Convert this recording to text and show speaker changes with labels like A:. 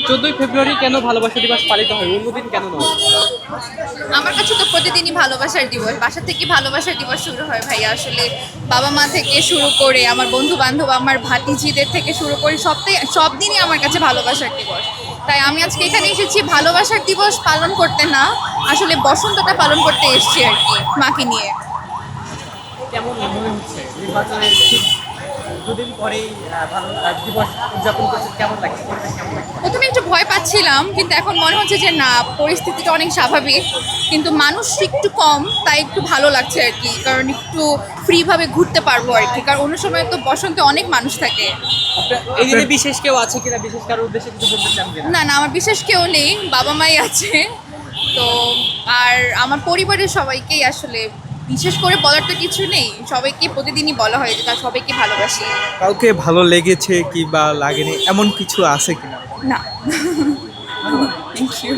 A: 14ই ফেব্রুয়ারি কেন ভালোবাসা দিবস পালিত হয়, অন্যদিন কেন নয়?
B: আমার কাছে তো প্রতিদিনই ভালোবাসার দিবস, বাসা থেকে ভালোবাসার দিবস শুরু হয় ভাইয়া। আসলে বাবা মা থেকে শুরু করে আমার বন্ধু বান্ধব, আমার ভাতিজিদের থেকে শুরু করে সব দিনই আমার কাছে ভালোবাসার দিবস। তাই আমি আজকে এখানে এসেছি ভালোবাসার দিবস পালন করতে না, আসলে বসন্তটা পালন করতে এসেছি আর কি, মাকে নিয়ে।
A: কেমন মনে হচ্ছে নির্বাচনের ঠিক দুদিন পরেই দিবস উদযাপন করছে, কেমন লাগছে, পরিবেশ কেমন লাগছে?
B: প্রথমে একটু ভয় পাচ্ছিলাম, কিন্তু এখন মনে হচ্ছে যে না, পরিস্থিতিটা অনেক স্বাভাবিক, কিন্তু মানুষ একটু কম, তাই একটু ভালো লাগছে আর কি। কারণ একটু ফ্রিভাবে ঘুরতে পারবো আর কি, কারণ অন্য সময় তো বসন্তে অনেক মানুষ থাকে।
A: এই দিনে বিশেষ কেউ আছে কিনা, বিশেষ কারোর উদ্দেশ্যে কিছু বলতে চান কিনা?
B: না না, আমার বিশেষ কেউ নেই, বাবা মাই আছে। তো আর আমার পরিবারের সবাইকেই আসলে বিশেষ করে বলার তো কিছু নেই, সবাইকে প্রতিদিনই বলা হয় যে তার সবাইকে ভালোবাসি।
C: কাউকে ভালো লেগেছে কি বা লাগেনি এমন কিছু আছে কিনা?
B: না। Thank you.